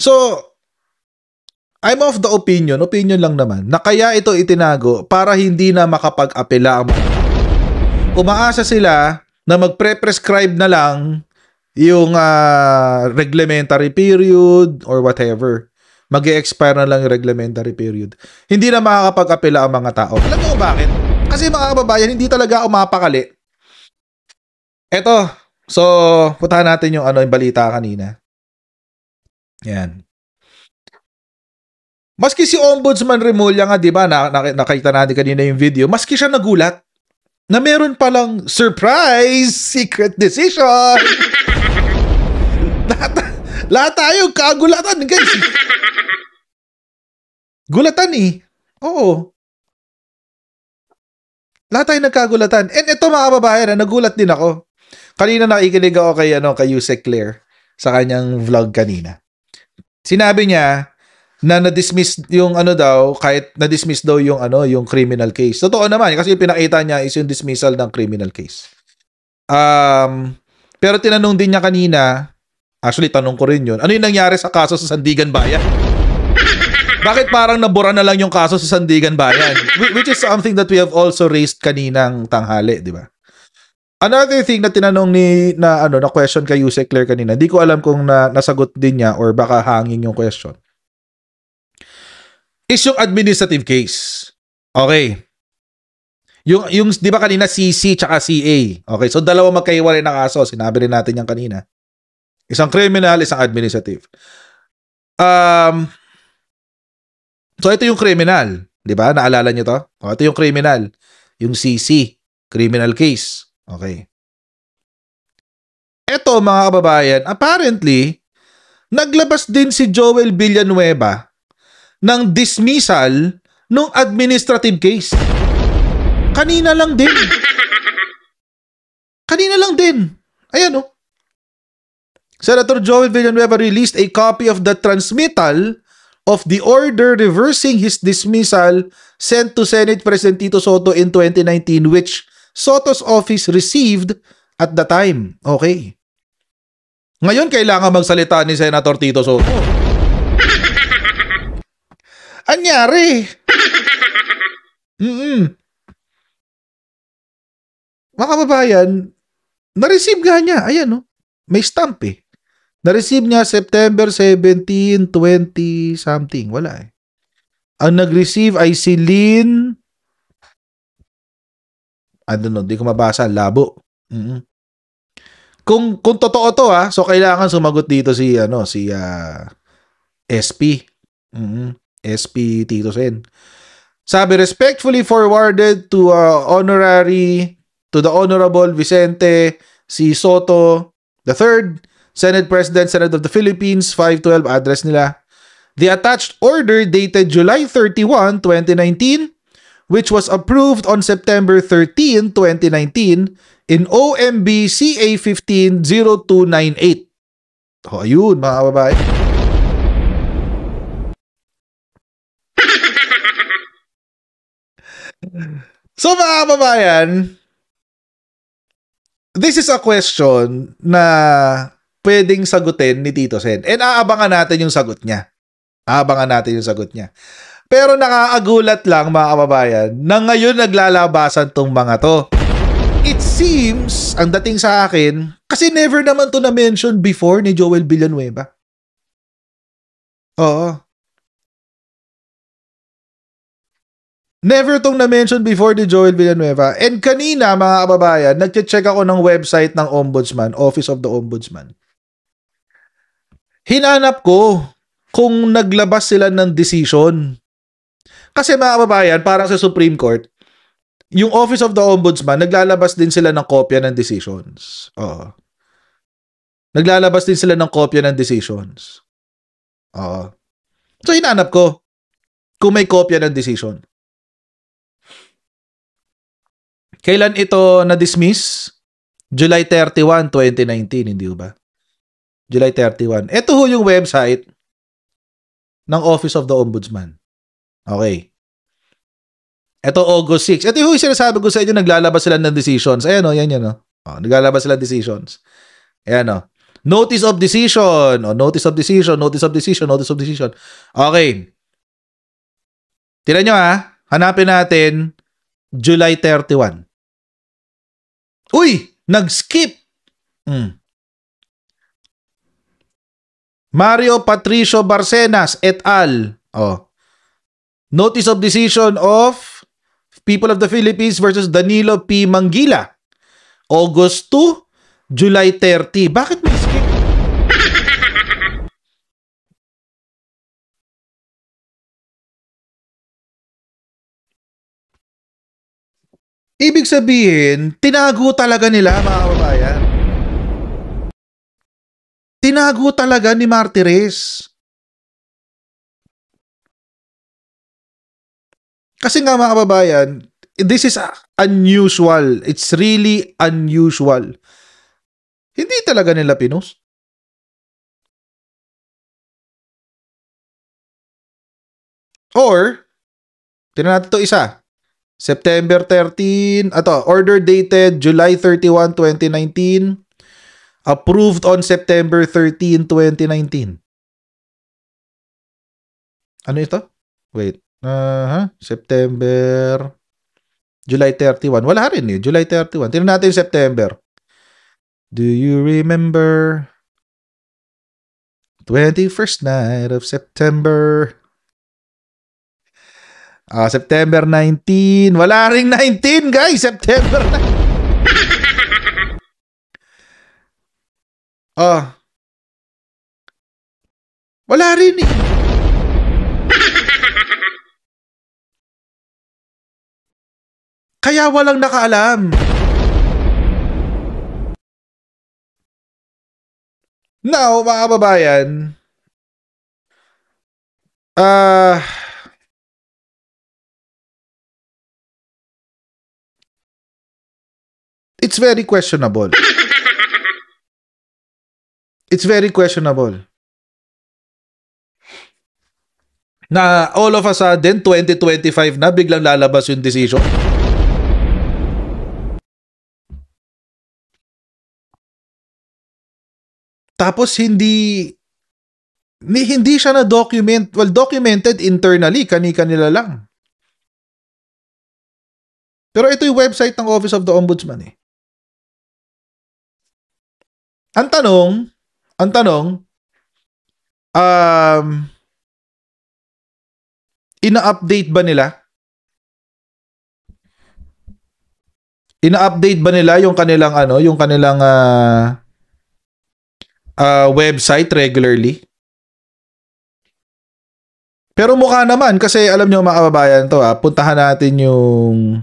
So, I'm of the opinion lang naman, na kaya ito itinago para hindi na makapag-apela ang mga tao. Umaasa sila na magpre-prescribe na lang yung reglementary period or whatever. Mag-e-expire na lang yung reglementary period. Hindi na makakapag-apela ang mga tao. Alam mo bakit? Kasi mga kababayan, hindi talaga umapakali. Eto, so, putahan natin yung yung balita kanina. Yan. Maski si Ombudsman Remulla nga, di ba, nakita natin kanina yung video, maski siya nagulat na meron palang surprise secret decision. lahat tayo kagulatan, guys. Gulatan eh. Oo. Lahat tayo nagkagulatan. And ito mga kababayan, nagulat din ako. Kanina nakikinig ako kay Yusek Claire sa kanyang vlog kanina. Sinabi niya na na-dismiss yung kahit na-dismiss daw yung criminal case. Totoo naman kasi yung pinakita niya is yung dismissal ng criminal case. Pero tinanong din niya kanina, actually tanong ko rin yun, ano yung nangyari sa kaso sa Sandigan Bayan? Bakit parang nabura na lang yung kaso sa Sandigan Bayan? Which is something that we have also raised kaninang tanghali, di ba? Another thing na tinanong na question kay Yusek Claire kanina, di ko alam kung nasagot din niya or baka hangin yung question, is yung administrative case. Okay. Yung di ba kanina CC tsaka CA. Okay, so dalawa magkaiwalay na kaso. Sinabi rin natin yan kanina. Isang criminal, isang administrative. So ito yung criminal. Di ba? Naalala nyo to? Ito yung criminal. Yung CC. Criminal case. Okay. Ito mga kababayan, apparently, naglabas din si Joel Villanueva ng dismissal ng administrative case. Kanina lang din. Ayan Senator Joel Villanueva released a copy of the transmittal of the order reversing his dismissal sent to Senate President Tito Soto in 2019, which Soto's office received at the time. Okay. Ngayon, kailangan magsalita ni Senator Tito Soto. Anyari? Mga kababayan, na-receive nga niya. Ayan, may stamp eh. Na-receive niya September 17, 20 something. Wala eh. Ang nag-receive ay si Lynn. I don't know, di ko mabasa. Labo. Kung totoo to so kailangan sumagot dito si SP. SP Tito Sen. Sabi, respectfully forwarded to the Honorable Vicente C. Soto III, Senate President, Senate of the Philippines, 512 address nila. The attached order dated July 31, 2019, which was approved on September 13, 2019 in OMB CA 150298. Ayun, mga kababayan. So mga kababayan, this is a question na pwedeng sagutin ni Tito Sen. And aabangan natin yung sagot niya. Pero nakakagulat lang mga kababayan na ngayon naglalabasan tong mga to. It seems, ang dating sa akin, kasi never naman to na-mention before ni Joel Villanueva. Oo. Never tong na-mention before ni Joel Villanueva. And kanina, mga kababayan, nag-check ako ng website ng Ombudsman, Office of the Ombudsman. Hinanap ko kung naglabas sila ng decision. Kasi mga kababayan, parang sa Supreme Court, yung Office of the Ombudsman, naglalabas din sila ng kopya ng decisions. Oo. Naglalabas din sila ng kopya ng decisions. Oo. So, hinanap ko kung may kopya ng decision. Kailan ito na-dismiss? July 31, 2019, hindi ba? July 31. Ito ho yung website ng Office of the Ombudsman. Okay. Ito August 6. Ito yung sinasabi ko sa inyo, naglalabas sila ng decisions. Ayan yan. Naglalabas sila ng decisions. Ayan Notice of decision. O, notice of decision, notice of decision, notice of decision. Okay. Tignan nyo hanapin natin July 31. Uy! Nag-skip! Mario Patricio Barcenas et al. Notice of decision of People of the Philippines versus Danilo P. Manggila. August 2, July 30. Bakit may skip? Ibig sabihin, tinago talaga nila, mga kababayan. Tinago talaga ni Martires. Kasi nga, mga kababayan, this is unusual. It's really unusual. Hindi talaga nila pinost. Or, tingnan natin ito isa. September 13, order dated July 31, 2019. Approved on September 13, 2019. Ano ito? Wait. September, July 31. Wala rin July 31. Tingnan natin September. Do you remember 21st night of September? September 19. Wala ring 19, guys. September 19. Wala rin Kaya walang nakaalam. Now, mga kababayan, it's very questionable. It's very questionable. Na all of a sudden, 2025 na, biglang lalabas yung decision. Tapos hindi siya na document, documented internally, kani-kanila lang. Pero ito yung website ng Office of the Ombudsman Ang tanong, ina-update ba nila? Ina-update ba nila yung kanilang website regularly? Pero mukha naman kasi alam niyo mga kababayan to puntahan natin yung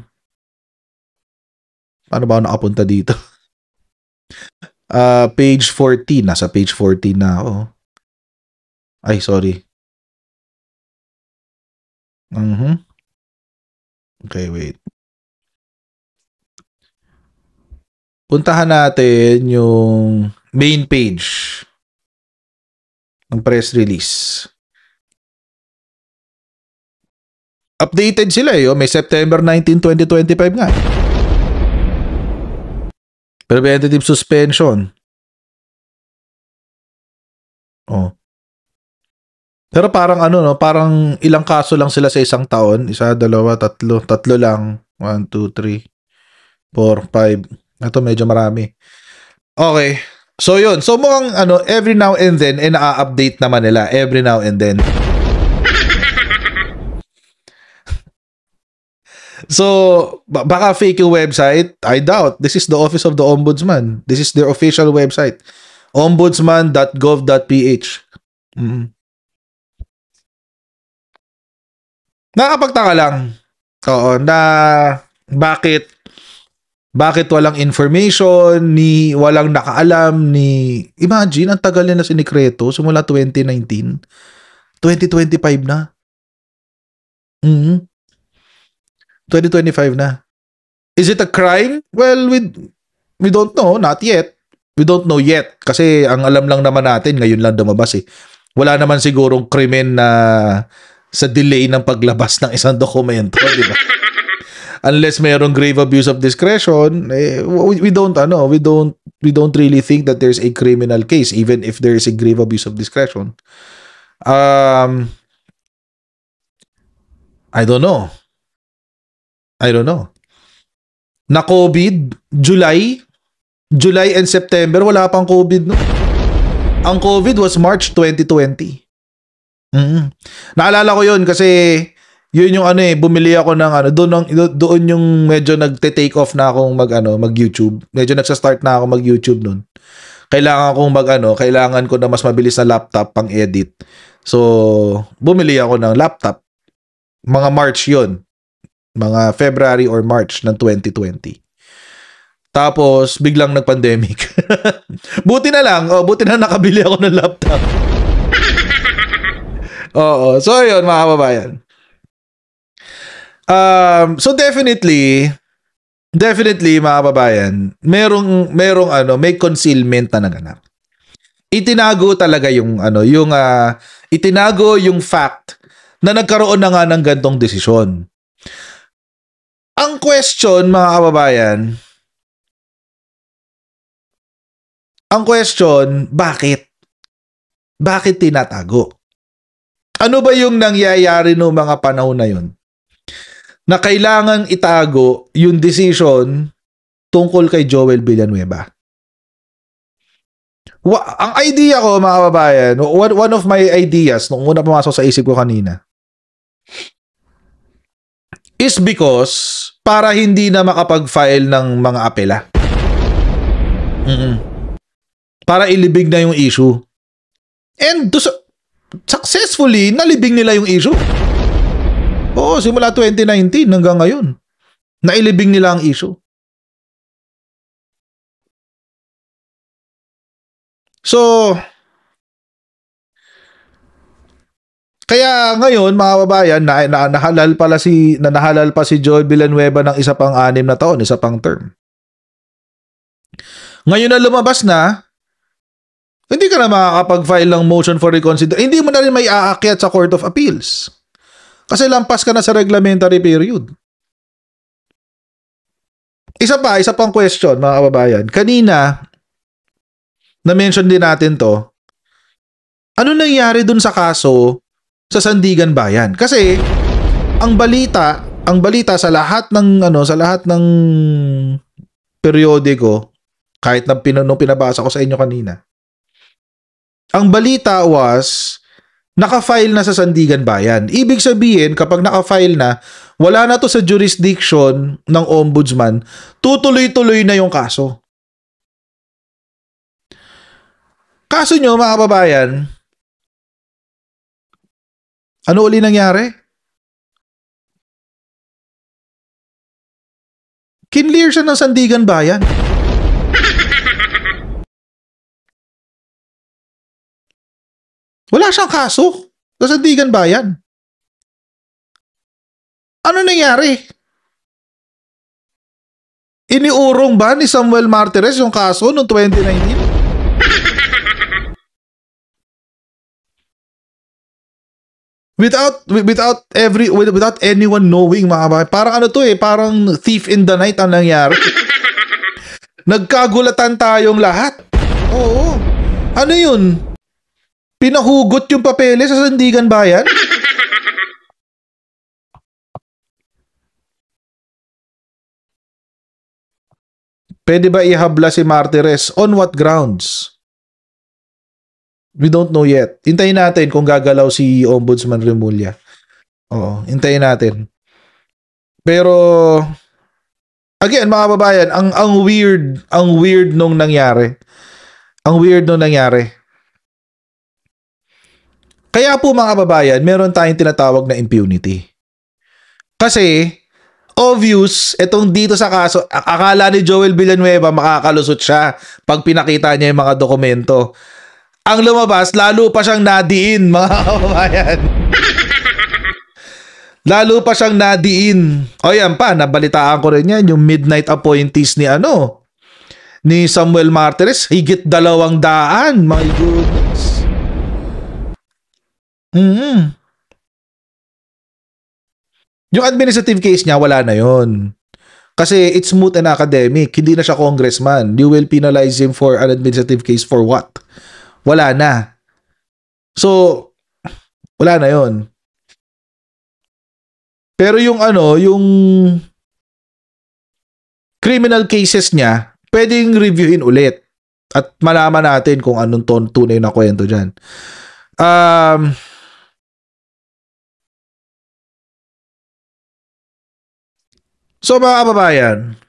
paano ba ako nakapunta dito? Page 14. Nasa page 14 na ako. Ay, sorry. Okay, wait. Puntahan natin yung main page ng press release. Updated sila may September 19, 2025 nga. Preventative suspension. Pero parang parang ilang kaso lang sila sa isang taon. Isa, dalawa, tatlo. Tatlo lang. 1, 2, 3, 4, 5. Ito medyo marami. Okay. So yun. So mukhang every now and then na-update naman nila. Every now and then. So, baka fake yung website. I doubt. This is the Office of the Ombudsman. This is their official website. ombudsman.gov.ph. Nakapagtaka lang. Na bakit walang information, walang nakaalam, imagine, ang tagal na sinikreto simula 2019. 2025 na. 2025 na. Is it a crime? Well, we don't know. Not yet. We don't know yet. Kasi ang alam lang naman natin, ngayon lang lumabas Wala naman sigurong krimen na sa delay ng paglabas ng isang dokumento, di ba? unless mayroong grave abuse of discretion, we don't really think that there's a criminal case even if there is a grave abuse of discretion. I don't know. Na COVID, July and September, wala pang COVID, no? Ang COVID was March 2020. Naalala ko yun kasi yun yung bumili ako ng doon yung medyo nagte-take off na akong mag-YouTube. Medyo nagsa-start na ako mag-YouTube noon. Kailangan ko na mas mabilis na laptop pang edit. So, bumili ako ng laptop. Mga March yun. Mga February or March ng 2020. Tapos, biglang nag-pandemic. Buti na nakabili ako ng laptop. Oo. So, yun, mga kababayan. So, definitely, mga kababayan, may concealment na naganap. Itinago talaga itinago yung fact na nagkaroon na nga ng gantong desisyon. Ang question, mga kababayan, bakit? Bakit tinatago? Ano ba yung nangyayari noong mga panahon na yun? Na kailangan itago yung decision tungkol kay Joel Villanueva. Ang idea ko, mga kababayan, one of my ideas nung una pumasok sa isip ko kanina, is because para hindi na makapag-file ng mga apela. Para ilibig na yung issue. And successfully, nalibig nila yung issue. Oo, simula 2019 hanggang ngayon. Nailibig nila ang issue. So, kaya ngayon, mga kababayan, nahalal pa si Joel Villanueva ng isa pang 6 na taon, isa pang term. Ngayon na lumabas na, hindi ka na makakapag-file ng motion for reconsideration. Hindi mo na rin may aakyat sa Court of Appeals. Kasi lampas ka na sa reglementary period. Isa pang question, mga kababayan. Kanina, na-mention din natin to, ano nangyari dun sa kaso sa Sandigan Bayan? Kasi, ang balita sa lahat ng periodiko, kahit nung pinabasa ko sa inyo kanina, ang balita was, naka-file na sa Sandigan Bayan. Ibig sabihin, kapag naka-file na, wala na to sa jurisdiction ng ombudsman, tutuloy-tuloy na yung kaso. Kaso nyo, mga kababayan, ano uli nangyari? Kinlear siya ng Sandigan Bayan. Wala siyang kaso sa Sandigan Bayan. Ano nangyari? Iniurong ba ni Samuel Martires yung kaso noong 2019? Without anyone knowing, mga kababayan. Parang parang thief in the night ang nangyari. Nagkagulatan tayong lahat. Oo. Ano yun? Pinahugot yung papeles sa Sandigan Bayan? Pwede ba ihabla si Martires? On what grounds? We don't know yet. Hintayin natin kung gagalaw si Ombudsman Remulla. Oo, hintayin natin. Pero, again, mga kababayan, ang weird nung nangyari. Kaya po, mga kababayan, meron tayong tinatawag na impunity. Kasi, obvious, etong dito sa kaso, akala ni Joel Villanueva makakalusot siya pag pinakita niya yung mga dokumento. Ang lumabas, lalo pa siyang nadiin, mga kababayan. Lalo pa siyang nadiin. O yan pa, nabalitaan ko rin yan, yung midnight appointees ni Samuel Martires, higit 200. My goodness. Yung administrative case niya, wala na yon. Kasi it's moot and academic. Hindi na siya congressman. You will penalize him for an administrative case for what? Wala na. So, wala na yon. Pero yung yung criminal cases niya, pwedeng reviewin ulit. At malaman natin kung anong tunay na kwento dyan. So mga kababayan,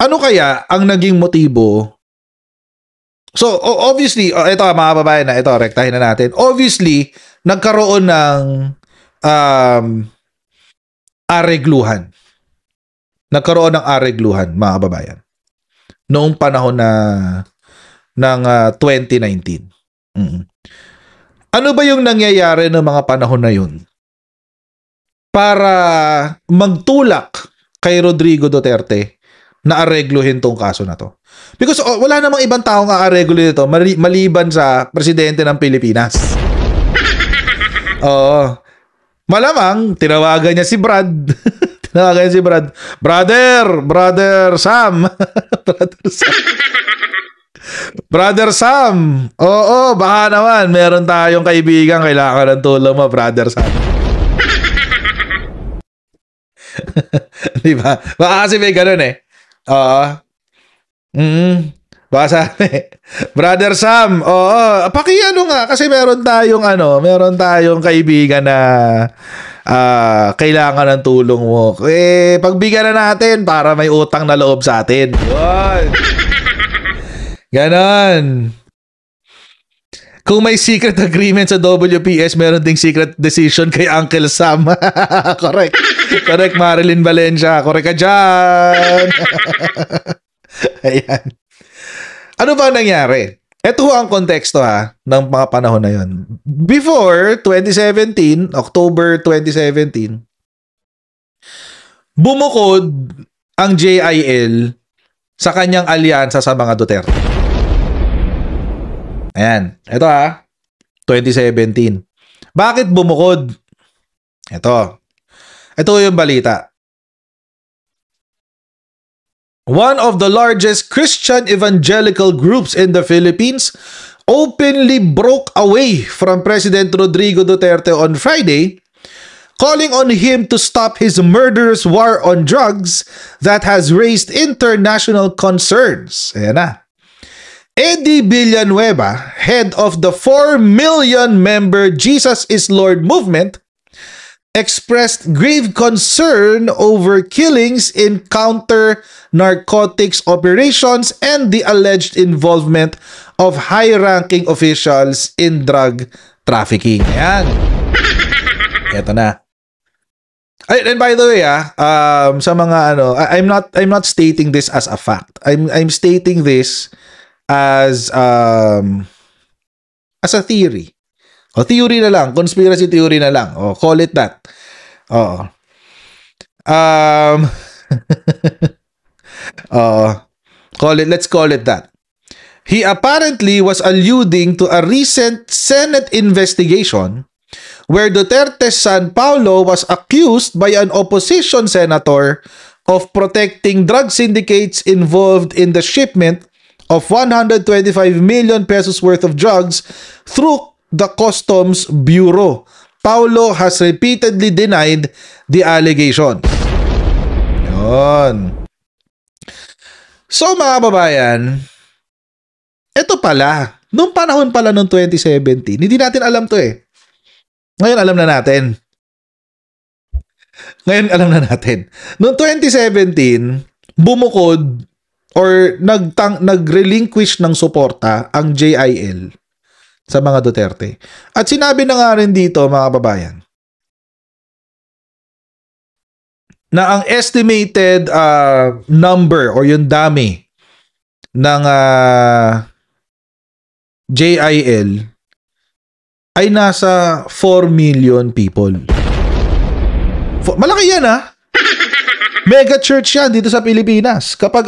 ano kaya ang naging motibo? So obviously, ito mga kababayan na ito, rektahin na natin. Obviously, nagkaroon ng aregluhan. Nagkaroon ng aregluhan, mga kababayan. Noong panahon ng 2019. Ano ba yung nangyayari ng mga panahon na yun? Para magtulak kay Rodrigo Duterte na aregluhin tong kaso na to. Because wala namang ibang tao nga aregluhin ito maliban sa presidente ng Pilipinas. Oo. Malamang tinawagan niya si Brad. Tinawagan niya si Brad. Brother Sam. Brother Sam. Oo, baka naman meron tayong kaibigan kailangan ng tulong mo, Brother Sam. Di ba? Baka kasi may ganun eh. Oo. Baka sabi, Brother Sam, oo, pakiano nga kasi meron tayong kaibigan na kailangan ng tulong mo. Pagbigyan na natin para may utang na loob sa atin. Yun. Ganon. Kung may secret agreement sa WPS, meron ding secret decision kay Uncle Sam. Correct. Correct, Marilyn Valencia. Correct ka dyan. Ayan. Ano ba nangyari? Ito ang konteksto ng mga panahon na yun. Before 2017, October 2017, bumukod ang JIL sa kanyang alyansa sa mga Duterte. Ayan. Ito 2017. Bakit bumukod? Ito yung balita. One of the largest Christian evangelical groups in the Philippines openly broke away from President Rodrigo Duterte on Friday, calling on him to stop his murderous war on drugs that has raised international concerns. Ayan na. Eddie Villanueva, head of the 4 million member Jesus is Lord movement, expressed grave concern over killings in counter-narcotics operations and the alleged involvement of high-ranking officials in drug trafficking. Ayan. Ito na. And by the way, sa mga I'm not stating this as a fact. I'm stating this as a theory. O theory na lang, conspiracy theory na lang. O call it that. Oo. Let's call it that. He apparently was alluding to a recent Senate investigation where Duterte's son Paulo was accused by an opposition senator of protecting drug syndicates involved in the shipment of 125 million pesos worth of drugs through the Customs Bureau. Paulo has repeatedly denied the allegations. Yun. So mga babayan, ito pala, nung panahon pala nung 2017, hindi natin alam to eh. Ngayon alam na natin. Noong 2017, bumukod or nag-relinquish ng suporta ang JIL sa mga Duterte. At sinabi na nga rin dito, mga kababayan, na ang estimated number or yung dami ng JIL ay nasa 4 million people. Malaki yan Mega church yan dito sa Pilipinas. Kapag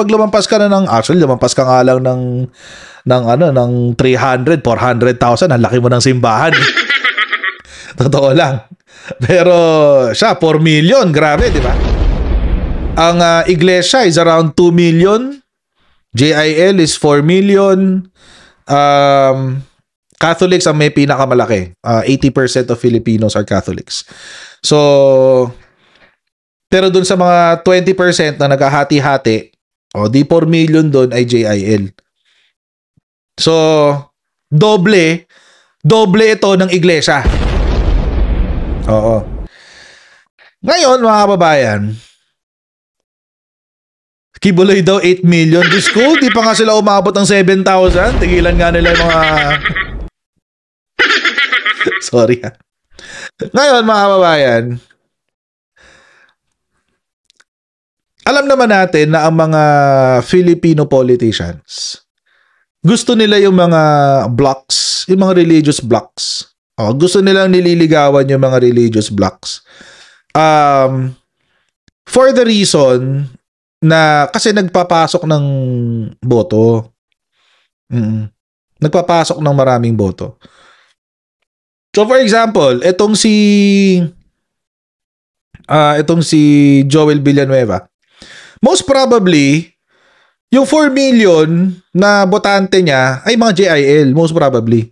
lumampas ka na lumampas ka nga lang ng 300, 400,000, ang laki mo ng simbahan. Totoo lang. Pero siya, 4 million. Grabe, di ba? Ang iglesia is around 2 million. JIL is 4 million. Catholics ang may pinakamalaki. 80% of Filipinos are Catholics. So, pero dun sa mga 20% na naghahati-hati, di 4 million dun ay JIL. So, doble ito ng iglesia. Oo. Ngayon, mga kababayan, Kibuloy daw 8 million. Diyos ko, di pa nga sila umabot ng 7,000. Tigilan nga nila yung mga... Sorry ha. Ngayon, mga kababayan, alam naman natin na ang mga Filipino politicians, gusto nila yung mga blocks, yung mga religious blocks. Gusto nilang nililigawan yung mga religious blocks. For the reason na kasi nagpapasok ng boto. Nagpapasok ng maraming boto. So for example, itong si Joel Villanueva, most probably yung 4 million na botante niya ay mga JIL, most probably.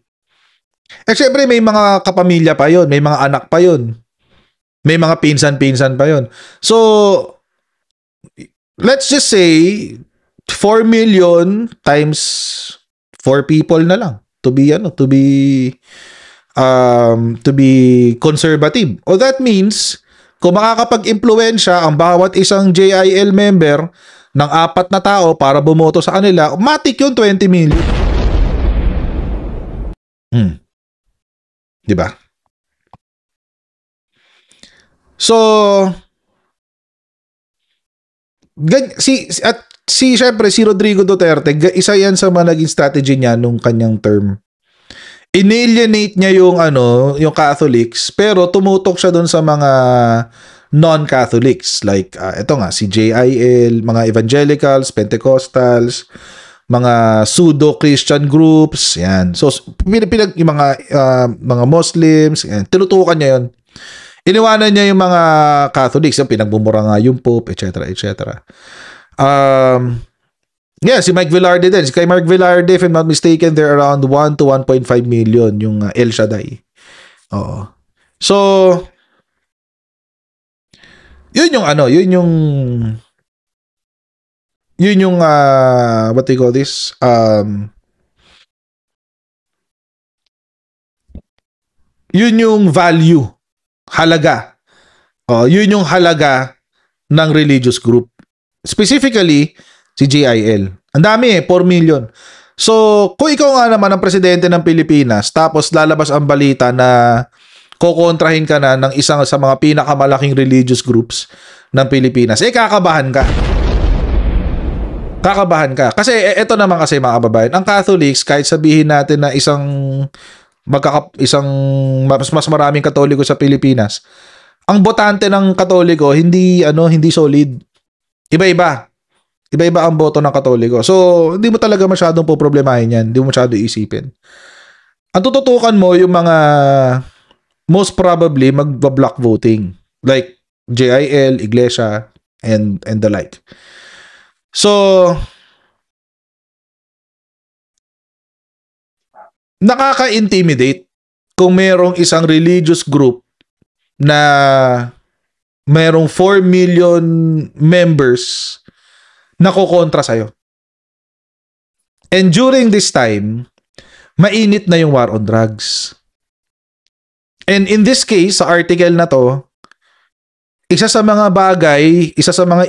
Syempre may mga kapamilya pa yon, may mga anak pa yon, may mga pinsan-pinsan pa yon. So let's just say 4 million times 4 people na lang to be conservative. O that means kung makakapag-impluwensya ang bawat isang JIL member ng 4 na tao para bumoto sa kanila, matik yung 20 million. Diba? So, syempre, si Rodrigo Duterte, isa yan sa mga naging strategy niya nung kanyang term. Inalienate niya yung Catholics, pero tumutok siya doon sa mga non-Catholics. Like, ito nga, si JIL, mga evangelicals, Pentecostals, mga pseudo-Christian groups, yan. So, yung mga Muslims, yan. Tinutukan niya yun. Iniwanan niya yung mga Catholics, yung pinagbumura nga yung Pope, etc. etc. Si Mike Velarde din. Kay Mark Velarde, if I'm not mistaken, they're around 1 to 1.5 million yung El Shaddai. Oo. So, yun yung what do you call this? Yun yung value, halaga. Yun yung halaga ng religious group. Specifically, si JIL. Ang dami 4 million. So, kung ikaw nga naman ang presidente ng Pilipinas, tapos lalabas ang balita na kokontrahin ka na ng isang sa mga pinakamalaking religious groups ng Pilipinas, kakabahan ka. Kakabahan ka. Kasi, ito naman kasi mga kababayan, ang Catholics, kahit sabihin natin na mas maraming Katoliko sa Pilipinas, ang botante ng Katoliko, hindi solid. Iba-iba ang boto ng Katoliko. So, hindi mo talaga masyadong poproblemahin yan. Hindi mo masyadong isipin. Ang tututukan mo yung mga most probably magba-block voting. Like JIL, Iglesia, and the like. So, nakaka-intimidate kung merong isang religious group na merong 4 million members na kukontra sa'yo. And during this time, mainit na yung war on drugs. And in this case, sa article na to, isa sa mga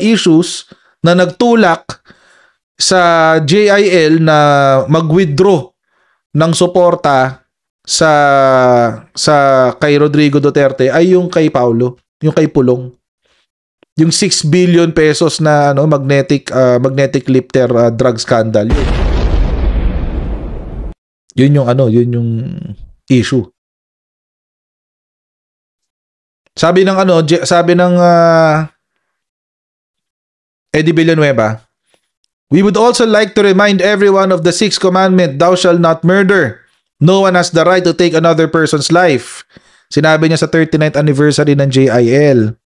issues na nagtulak sa JIL na mag-withdraw ng suporta sa kay Rodrigo Duterte ay yung kay Paulo, yung kay Pulong. Yung 6 billion pesos na magnetic lifter drug scandal. Yun yung issue. Sabi ng Eddie Villanueva, we would also like to remind everyone of the 6th commandment, thou shalt not murder. No one has the right to take another person's life. Sinabi niya sa 39th anniversary ng JIL.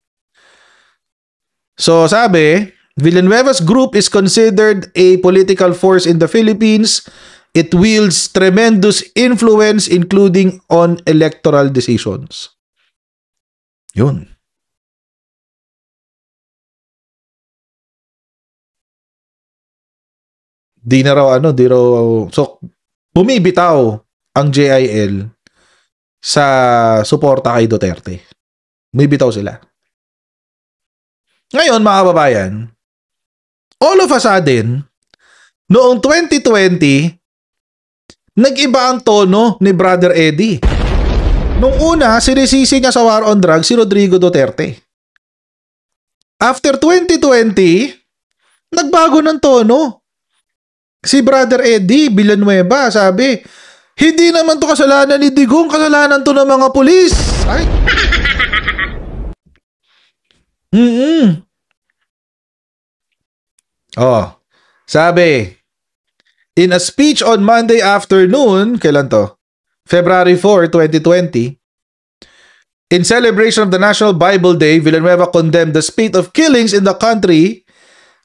So sabi, Villanueva's group is considered a political force in the Philippines. It wields tremendous influence including on electoral decisions. Yun. Di raw, so bumibitaw ang JIL sa suporta kay Duterte. Bumibitaw sila. Ngayon, mga kababayan, all of a sudden, noong 2020, nag-iba ang tono ni Brother Eddie. Nung una, sinisisi niya sa war on drugs si Rodrigo Duterte. After 2020, nagbago ng tono. Si Brother Eddie Villanueva, sabi, hindi naman to kasalanan ni Digong, kasalanan to ng mga pulis. Ay. Oh, sabi, in a speech on Monday afternoon, kailan to? February 4, 2020, in celebration of the National Bible Day, Villanueva condemned the spate of killings in the country.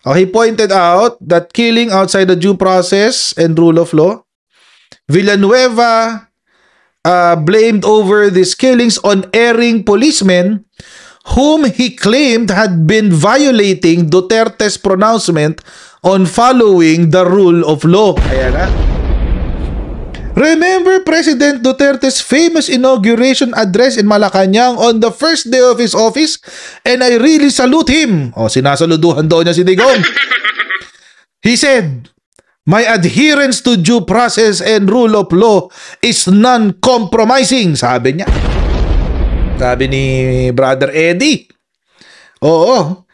He pointed out that killing outside the due process and rule of law, Villanueva blamed over these killings on erring policemen whom he claimed had been violating Duterte's pronouncement on following the rule of law. Ayan na. Remember President Duterte's famous inauguration address in Malacanang on the first day of his office? And I really salute him. Sinasaluduhan daw niya si Digong. He said, my adherence to due process and rule of law is non-compromising. Sabi niya. Sabi ni Brother Eddie. Oo.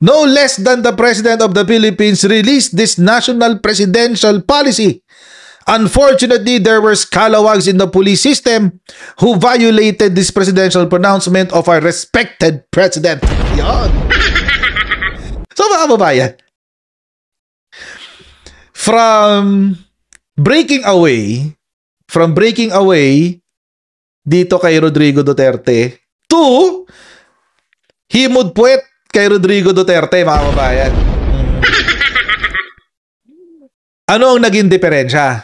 No less than the President of the Philippines released this national presidential policy. Unfortunately, there were scalawags in the police system who violated this presidential pronouncement of our respected president. Yan. So mga kababayan, from breaking away dito kay Rodrigo Duterte to himudpuet kay Rodrigo Duterte, mga kababayan. Ano ang naging diferensya?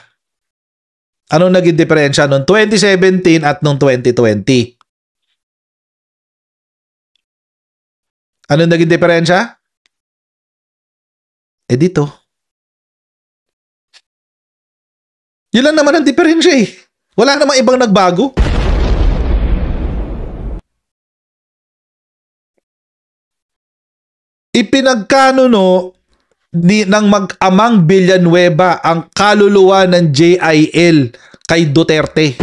Anong naging diferensya noong 2017 at noong 2020? Anong naging diferensya? Dito. Yun lang naman ang diferensya eh. Wala namang ibang nagbago. Ipinagkanuno ng mag-amang Villanueva ang kaluluwa ng JIL kay Duterte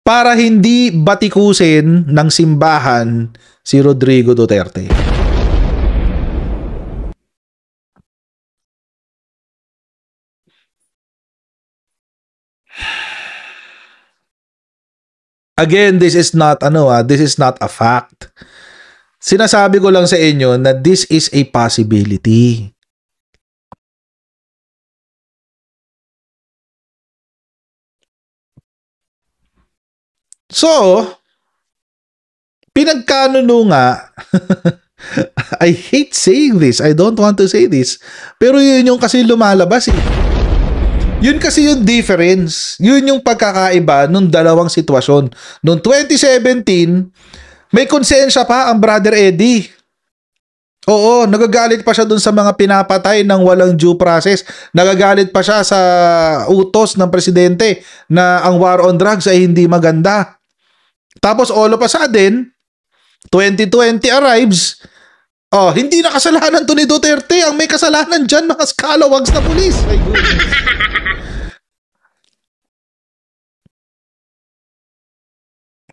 para hindi batikusin ng simbahan si Rodrigo Duterte. Again, this is not a fact. Sinasabi ko lang sa inyo na this is a possibility. So, pinagkanuno nga, I hate saying this, I don't want to say this, pero yun yung kasi lumalabas eh. Yun kasi yung difference, yun yung pagkakaiba nung dalawang sitwasyon. Noong 2017, may konsensya pa ang Brother Eddie. Oo, nagagalit pa siya dun sa mga pinapatay ng walang due process. Nagagalit pa siya sa utos ng presidente na ang war on drugs ay hindi maganda. Tapos all of a sudden, 2020 arrives, hindi na kasalanan to ni Duterte. Ang may kasalanan dyan, mga scalawags na pulis. Ay, goodness.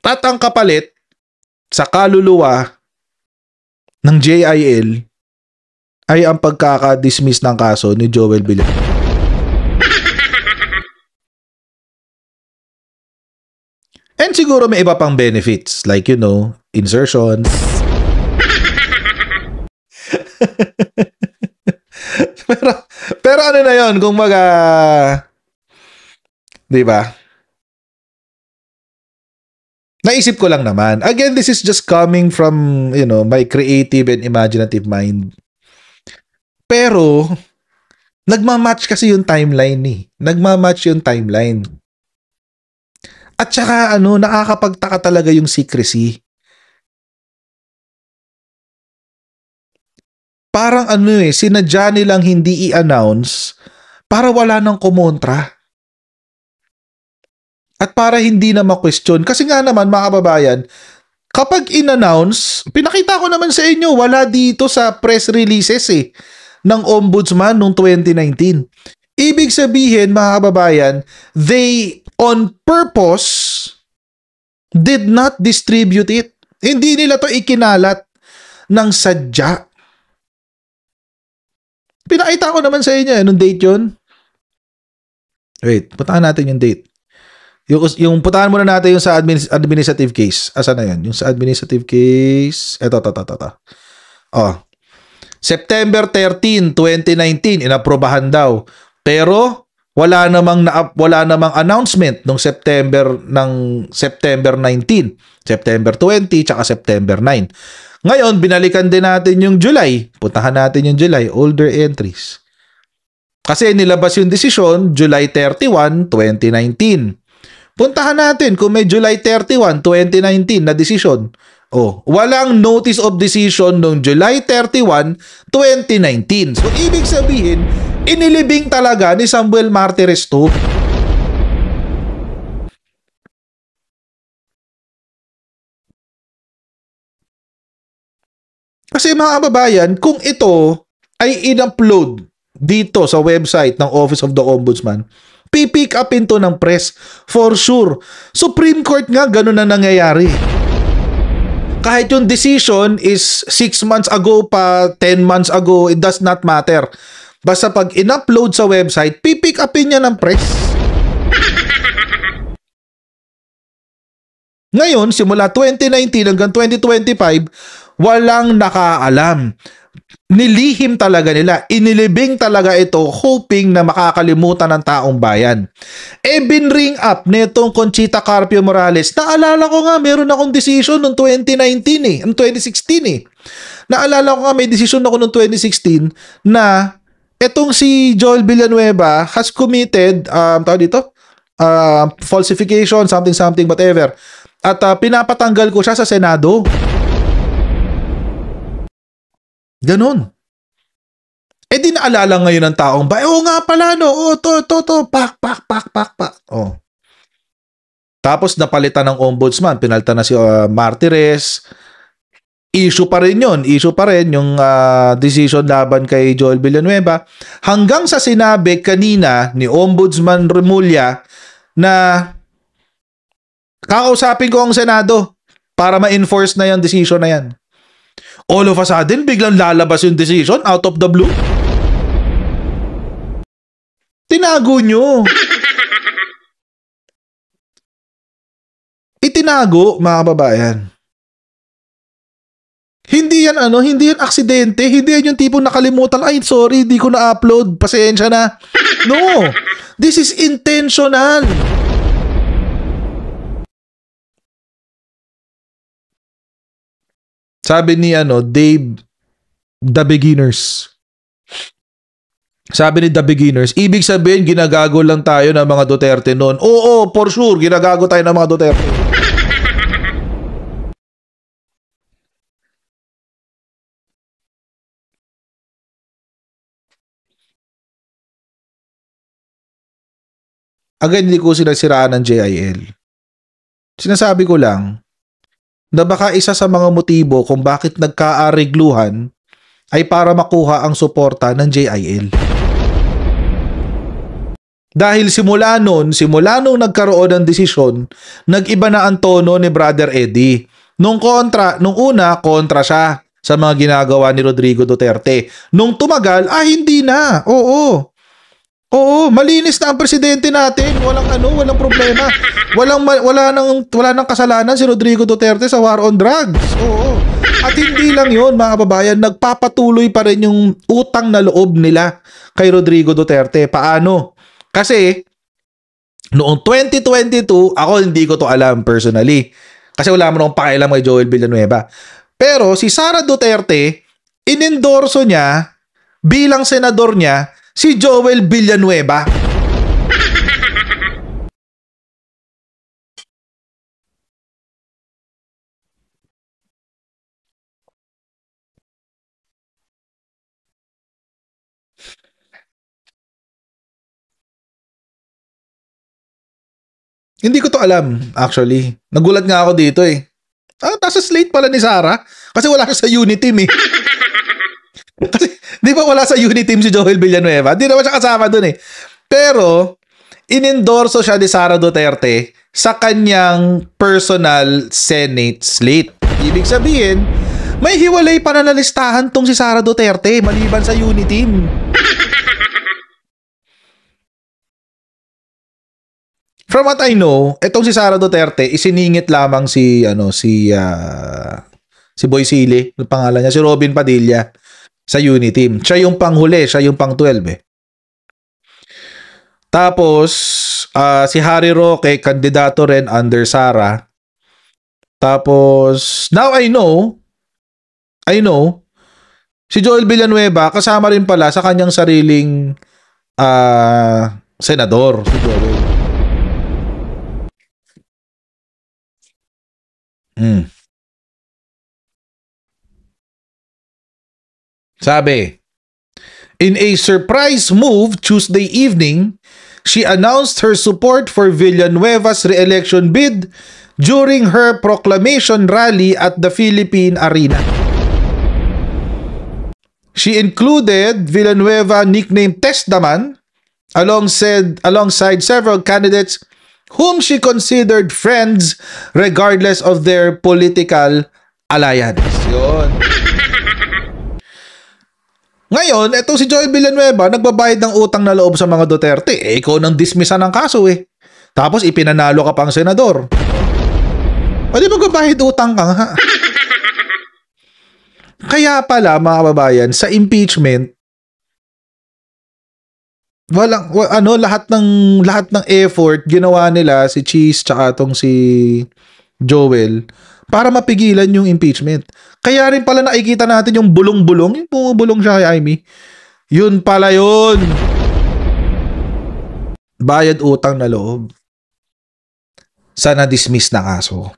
At ang kapalit sa kaluluwa ng JIL ay ang pagkaka-dismiss ng kaso ni Joel Villanueva. And siguro may iba pang benefits like, insertions. pero ano na yon kung di ba? Naisip ko lang naman. Again, this is just coming from, my creative and imaginative mind. Pero, nagmamatch kasi yung timeline eh. Nagmamatch yung timeline. At saka, nakakapagtaka talaga yung secrecy. Parang sinadya nilang hindi i-announce para wala nang kumontra. At para hindi na ma-question. Kasi nga naman, mga kababayan, kapag in-announce, pinakita ko naman sa inyo, wala dito sa press releases ng Ombudsman noong 2019. Ibig sabihin, mga kababayan, they on purpose did not distribute it. Hindi nila to ikinalat ng sadya. Pinakita ko naman sa inyo, anong date yun? Wait, putahan natin yung date. Yung putahan muna natin yung sa administrative case. Asa na yan? Yung sa administrative case. Ito. Oh. September 13, 2019, inaprobahan daw. Pero wala namang announcement nung September 19, September 20, tsaka September 9. Ngayon, binalikan din natin yung July. Putahan natin yung July, older entries. Kasi nilabas yung desisyon July 31, 2019. Puntahan natin kung may July 31, 2019 na desisyon. Walang notice of decision noong July 31, 2019. So, ibig sabihin, inilibing talaga ni Samuel Martires to. Kasi mga kababayan, kung ito ay in-upload dito sa website ng Office of the Ombudsman, pipick upin to ng press for sure. Supreme Court nga ganun na nangyayari. Kahit yung decision is 6 months ago pa, 10 months ago, it does not matter. Basta pag in-upload sa website, pipick upin niya ng press. Ngayon, simula 2019 hanggang 2025, walang nakaalam. Nilihim talaga nila. Inilibing talaga ito hoping na makakalimutan ng taong bayan. Binring up netong Conchita Carpio Morales. Naalala ko nga, meron akong decision noong 2019 noong 2016 Naalala ko nga, may decision ako noong 2016 na etong si Joel Villanueva has committed, falsification, something, whatever. At pinapatanggal ko siya sa Senado. Ganon. Di naalala ngayon ng taong nga pala, pak. Tapos napalitan ng ombudsman, pinalitan na si Martires. Issue pa rin yung decision laban kay Joel Villanueva. Hanggang sa sinabi kanina ni Ombudsman Remulla na kakausapin ko ang Senado para ma-enforce na yung decision na yan. All of a sudden, biglang lalabas yung decision out of the blue. Tinago nyo. Itinago, mga kababayan. Hindi yan aksidente. Hindi yan yung tipong nakalimutan. Ay, sorry, di ko na-upload. Pasensya na. No. This is intentional. Sabi ni Dave The Beginners. Sabi ni The Beginners, ibig sabihin ginagago lang tayo ng mga Duterte noon. Oo, for sure, ginagago tayo ng mga Duterte. Again, hindi ko sinagsiraan ng JIL. Sinasabi ko lang, na baka isa sa mga motibo kung bakit nagkaarigluhan ay para makuha ang suporta ng JIL. Dahil simula nung nagkaroon ng desisyon, nag-iba na ang tono ni Brother Eddie. Nung una, kontra siya sa mga ginagawa ni Rodrigo Duterte. Nung tumagal, hindi na. Oo, malinis na ang presidente natin. Walang problema. Wala nang kasalanan si Rodrigo Duterte sa war on drugs. Oo. At hindi lang 'yon, mga kababayan, nagpapatuloy pa rin yung utang na loob nila kay Rodrigo Duterte. Paano? Kasi noong 2022, ako hindi ko to alam personally. Kasi wala mo nang pakialam kay Joel Villanueva. Pero si Sara Duterte, inendorso niya bilang senador niya si Joel Villanueva. Hindi ko to alam, actually. Nagulat nga ako dito eh. Nasa slate pala ni Sara. Kasi wala siya sa Uniteam eh. Kasi, di ba wala sa Uniteam si Joel Villanueva? Di naman siya kasama dun eh. Pero, inendorso siya ni Sara Duterte sa kanyang personal Senate slate. Ibig sabihin, may hiwalay pananalistahan tong si Sara Duterte maliban sa Uniteam. From what I know, etong si Sara Duterte, isiningit lamang si Boy Sili, yung pangalan niya, si Robin Padilla sa Uniteam. Siya yung panghuli, siya yung pang 12 eh. Tapos si Harry Roque, kandidato rin under Sara. Tapos now I know si Joel Villanueva kasama rin pala sa kanyang sariling senador, si Joel. Sabi, in a surprise move Tuesday evening, she announced her support for Villanueva's re-election bid during her proclamation rally at the Philippine Arena. She included Villanueva, nicknamed Testaman, alongside several candidates whom she considered friends regardless of their political alliance. Yun. Ngayon, etong si Joel Villanueva, nagbabayad ng utang na loob sa mga Duterte. Ikaw nang dismissan ng kaso eh. Tapos ipinanalo ka pang senador. O di magbabayad utang ka nga. Kaya pala, mga kababayan, sa impeachment, lahat ng effort ginawa nila si Cheese tsaka tong si Joel para mapigilan yung impeachment. Kaya rin pala nakikita natin yung bulong-bulong, yung bumubulong siya kay Amy. Yun pala yun. Bayad utang na loob sa na-dismiss na kaso.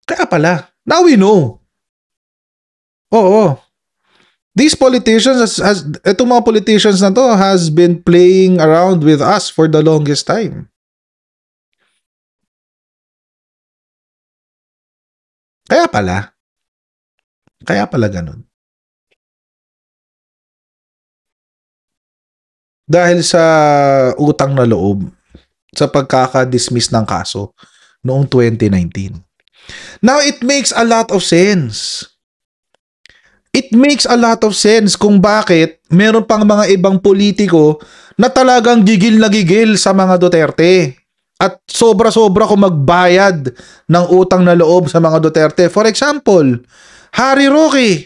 Kaya pala, now we know. Oo. These politicians, itong mga politicians na to has been playing around with us for the longest time. Kaya pala ganun. Dahil sa utang na loob sa pagkaka-dismiss ng kaso noong 2019. Now, it makes a lot of sense. It makes a lot of sense kung bakit meron pang mga ibang politiko na talagang gigil na gigil sa mga Duterte. At sobra-sobra kung magbayad ng utang na loob sa mga Duterte. For example, Harry Roque.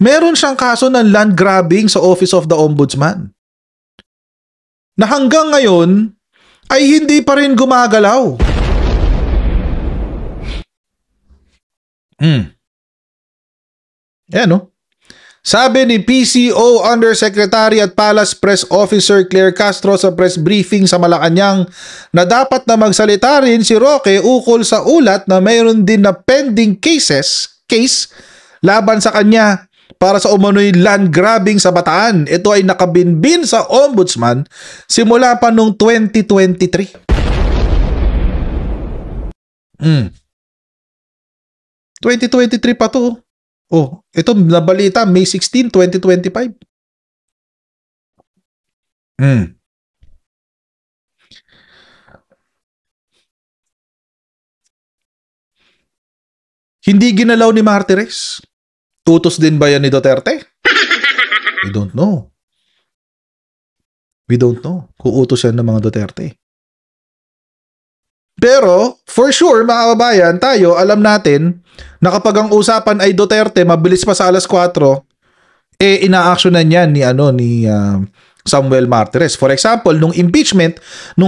Meron siyang kaso ng land grabbing sa Office of the Ombudsman. Na hanggang ngayon ay hindi pa rin gumagalaw. Yan, no? Sabi ni PCO Undersecretary at Palace Press Officer Claire Castro sa press briefing sa Malacanang na dapat na magsalita rin si Roque ukol sa ulat na mayroon din na pending case laban sa kanya para sa umano'y land grabbing sa Bataan. Ito ay nakabinbin sa Ombudsman simula pa noong 2023. 2023 pa to. Oh, ito nabalita May 16, 2025. Hindi ginalaw ni Martires. Tutos din ba yan ni Duterte? We don't know. We don't know kung utos yan ng mga Duterte. Pero, for sure, mga kababayan, tayo, alam natin na kapag ang usapan ay Duterte, mabilis pa sa alas 4, ina-actionan yan ni Samuel Martires. For example, nung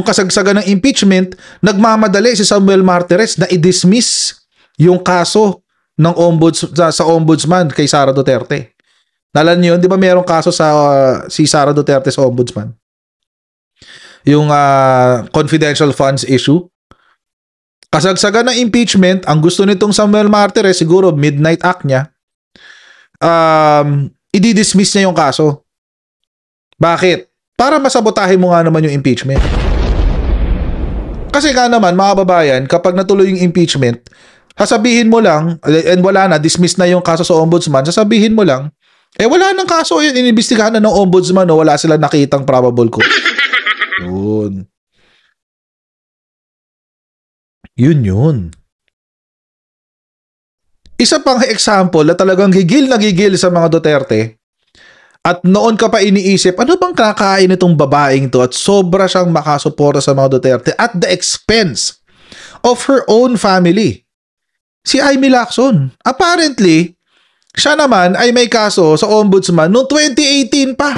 kasagsagan ng impeachment, nagmamadali si Samuel Martires na i-dismiss yung kaso ng sa ombudsman kay Sara Duterte. Nalan niyo, 'di ba mayroong kaso si Sara Duterte sa ombudsman? Yung confidential funds issue. Kasagsagan ng impeachment, ang gusto nitong Samuel Martires, siguro midnight act niya, i-dismiss niya yung kaso. Bakit? Para masabotahin mo nga naman yung impeachment. Kasi nga naman, mga kababayan, kapag natuloy yung impeachment, sasabihin mo lang, and wala na, dismiss na yung kaso sa ombudsman, sasabihin mo lang, wala nang kaso yun, inimbestigahan na ng ombudsman, wala silang nakitang probable cause. Yun. Isa pang example na talagang gigil sa mga Duterte, at noon ka pa iniisip, ano bang kakain itong babaeng to at sobra siyang makasuporta sa mga Duterte at the expense of her own family. Si Amy Lacson. Apparently, siya naman ay may kaso sa ombudsman noong 2018 pa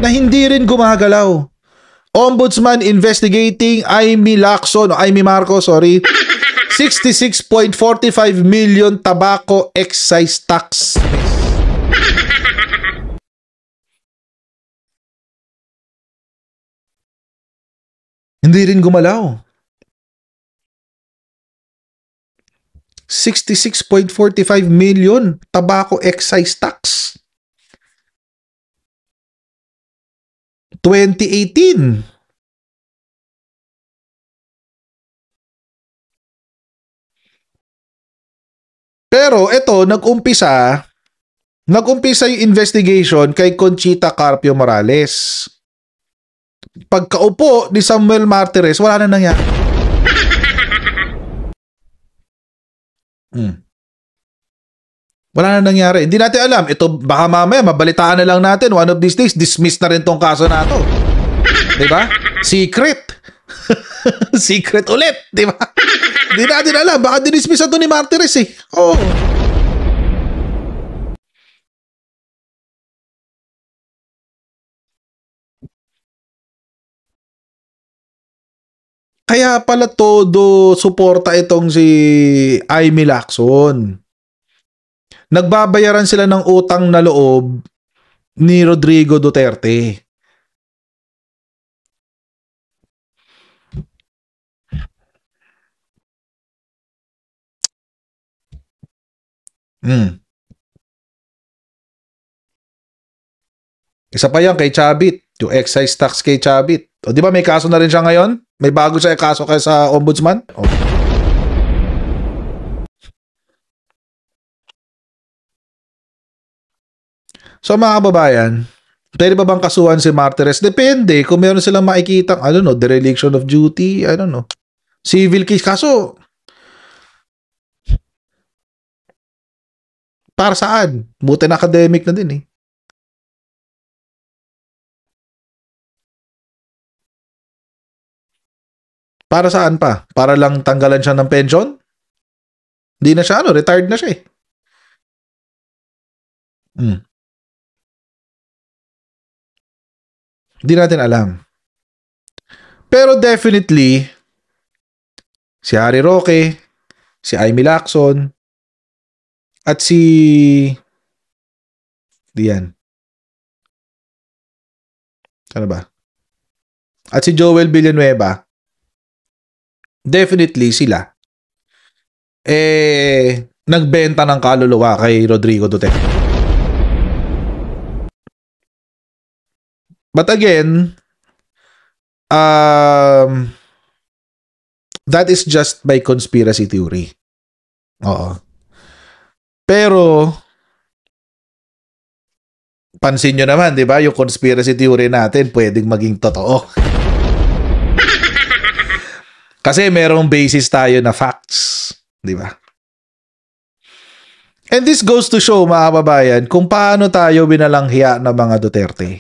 na hindi rin gumagalaw. Ombudsman investigating Amy Marcos, 66.45 million tobacco excise tax. Hindi rin gumalaw. 66.45 million tobacco excise tax. 2018. Pero ito, nag-umpisa yung investigation kay Conchita Carpio Morales. Pagkaupo ni Samuel Martires, wala na nangyari. Wala na nangyari. Hindi natin alam. Ito, baka mamaya, mabalitaan na lang natin. One of these days, dismiss na rin tong kaso na to. Diba? Secret. Secret ulit. Diba? Hindi natin alam. Baka dinismiss na to ni Martires eh. Oo. Kaya pala todo suporta itong si Amy Lacson. Nagbabayaran sila ng utang na loob ni Rodrigo Duterte. Isa pa yan kay Chavit, yung excise tax kay Chavit. O di ba may kaso na rin siya ngayon? May bago siya kaso kaya sa ombudsman? O. So mga kababayan, pwede ba bang kasuhan si Martires? Depende kung meron silang makikita, dereliction of duty, civil case. Kaso, para saan? Buti na academic na din eh. Para saan pa? Para lang tanggalan siya ng pension? Hindi na siya, retired na siya eh. Hindi natin alam. Pero definitely, si Harry Roque, si Amy Lacson, at si Diyan. Ano ba? At si Joel Villanueva, definitely sila nagbenta ng kaluluwa kay Rodrigo Duterte. But again, that is just by conspiracy theory. Oo. Pero pansin nyo naman, di ba? Yung conspiracy theory natin pwedeng maging totoo. Kasi merong basis tayo na facts. Di ba? And this goes to show, mga kababayan, kung paano tayo binalanghiya ng mga Duterte.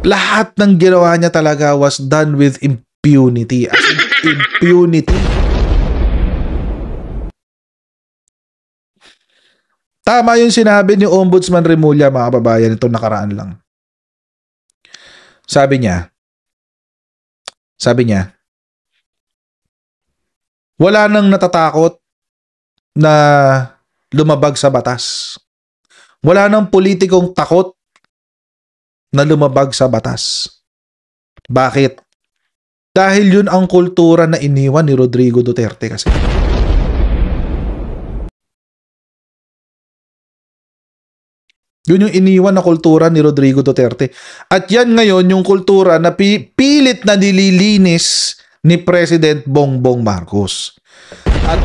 Lahat ng ginawa niya talaga was done with impunity. As in impunity. Tama yung sinabi ni Ombudsman Remulla, mga kababayan, itong nakaraan lang. Sabi niya, wala nang natatakot na lumabag sa batas. Wala nang politikong takot na lumabag sa batas. Bakit? Dahil yun ang kultura na iniwan ni Rodrigo Duterte kasi. Yun yung iniwan na kultura ni Rodrigo Duterte. At yan ngayon yung kultura na pilit na nililinis ni President Bongbong Marcos. At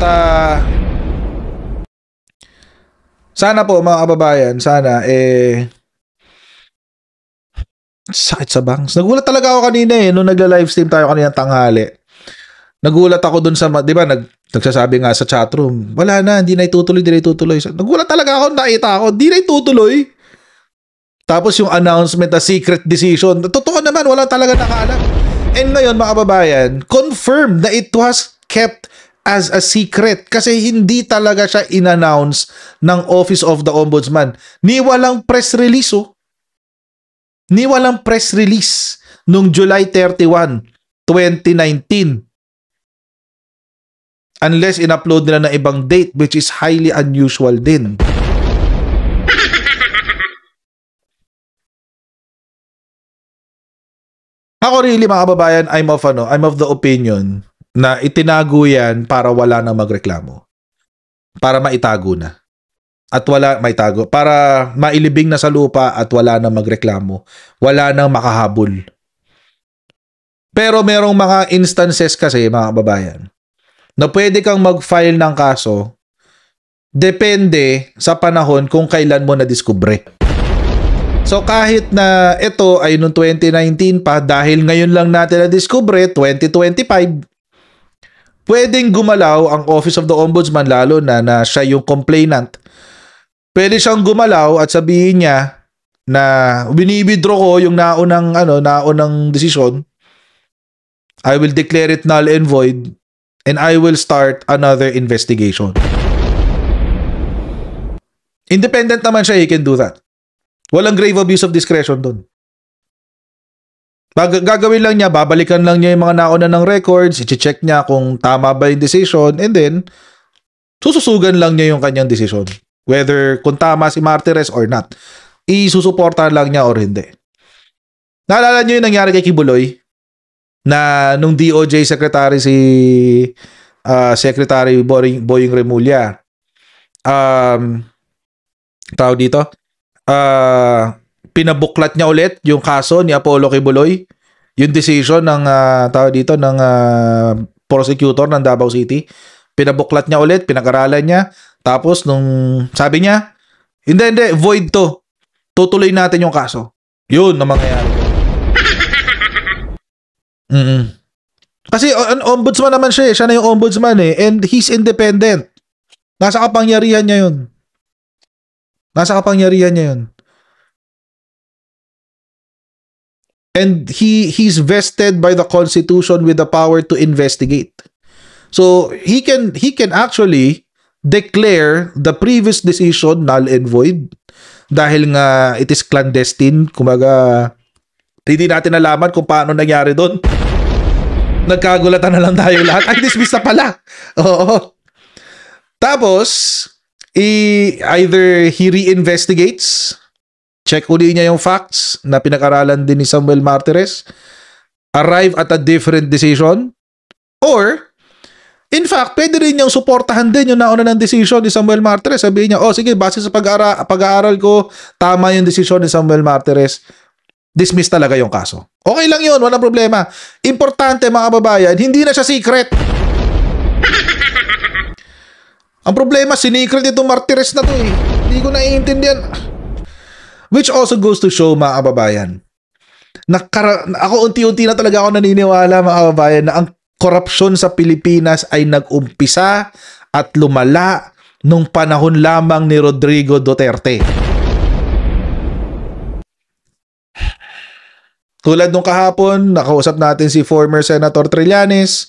sana po mga kababayan, sana sakit sa bangs. Nagulat talaga ako kanina nung nagla-livestream tayo kanina tanghali. Nagulat ako dun sa, di ba, nagsasabi nga sa chatroom, wala na, hindi na itutuloy. Nagulat talaga ako, nakita ako, hindi na itutuloy. Tapos yung announcement na secret decision, totoo naman, wala talaga nakaalam. And ngayon, mga kababayan, confirmed na it was kept as a secret kasi hindi talaga siya in-announce ng Office of the Ombudsman. Ni walang press release, Ni walang press release nung July 31, 2019. Unless in-upload nila ng ibang date, which is highly unusual din. Ako really, mga kababayan, I'm of the opinion na itinago yan para wala nang magreklamo. Para maitago na. At wala maitago. Para mailibing na sa lupa at wala nang magreklamo. Wala nang makahabol. Pero merong mga instances kasi, mga kababayan, na pwede kang mag-file ng kaso depende sa panahon kung kailan mo na-discover. So kahit na ito ay noong 2019 pa, dahil ngayon lang natin na-discover, 2025, pwedeng gumalaw ang Office of the Ombudsman, lalo na siya yung complainant. Pwede siyang gumalaw at sabihin niya na binibidro ko yung naunang desisyon. I will declare it null and void and I will start another investigation. Independent naman siya, he can do that. Walang grave abuse of discretion doon. Gagawin lang niya, babalikan lang niya yung mga nauna ng records, i-check niya kung tama ba yung decision, and then, sususugan lang niya yung kanyang decision. Whether kung tama si Martires or not. Isusuportahan lang niya or hindi. Naalala niyo yung nangyari kay Kibuloy? Na nung DOJ Secretary Secretary Boying Remulla, tawag dito, pinabuklat niya ulit yung kaso ni Apollo Kibuloy, yung decision ng ng prosecutor ng Davao City. Pinabuklat niya ulit, pinag-aralan niya, tapos nung sabi niya, hindi, void to. Tutuloy natin yung kaso. Yun na mangyayari. Kasi ombudsman naman siya, siya na yung ombudsman and he's independent. Nasa kapangyarihan niya yun. And he's vested by the Constitution with the power to investigate. So he can actually declare the previous decision null and void dahil nga it is clandestine. Kumaga, hindi natin nalaman kung paano nangyari doon. Nagkagulatan na lang tayo lahat. Ay, dismiss na pala. Oo. Tapos, either he reinvestigates, check uli niya yung facts na pinag-aralan din ni Samuel Martires, arrive at a different decision, or, in fact, pwede rin niyang suportahan din yung nauna ng decision ni Samuel Martires. Sabihin niya, sige, base sa pag-aaral ko, tama yung decision ni Samuel Martires, dismiss talaga yung kaso. Okay lang yun, walang problema. Importante, mga kababayan, hindi na siya secret. Ang problema, sinikret itong Martires na to eh. Hindi ko naiintindihan. Which also goes to show, mga kababayan, ako unti-unti na talaga ako naniniwala, mga kababayan, na ang korupsyon sa Pilipinas ay nag-umpisa at lumala nung panahon lamang ni Rodrigo Duterte. Tulad nung kahapon, nakausap natin si former Senator Trillanes.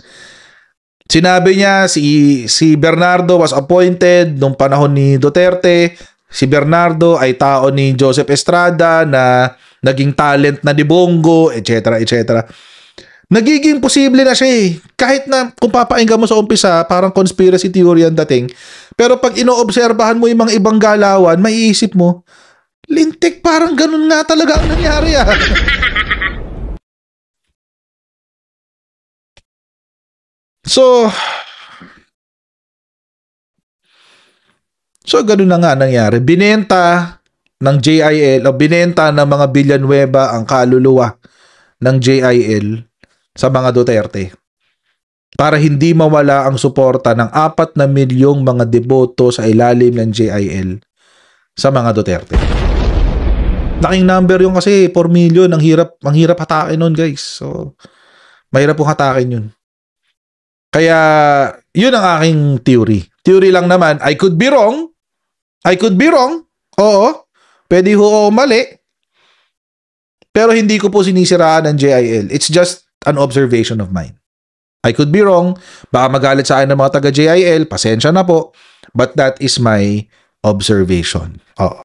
Sinabi niya si Bernardo was appointed nung panahon ni Duterte. Si Bernardo ay tao ni Joseph Estrada na naging talent na ni Bongo, etc. etc. Nagiging posible na siya eh. Kahit na kung papainggan mo sa umpisa, parang conspiracy theory ang dating. Pero pag inoobserbahan mo yung mga ibang galawan, maiisip mo, lintik, parang ganun nga talaga ang nangyari ah. So ganun na nga nangyari. Binenta ng JIL o binenta ng mga Villanueva ang kaluluwa ng JIL sa mga Duterte para hindi mawala ang suporta ng 4 na milyong mga deboto sa ilalim ng JIL sa mga Duterte. Laking number yung kasi 4 million, ang hirap hatakin nun guys. So mahirap pong hatakin yun. Kaya yun ang aking theory. Theory lang naman, I could be wrong. Oo. Pwede ho mali. Pero hindi ko po sinisiraan ng JIL. It's just an observation of mine. I could be wrong. Baka magalit sa akin ng mga taga-JIL. Pasensya na po. But that is my observation. Oo.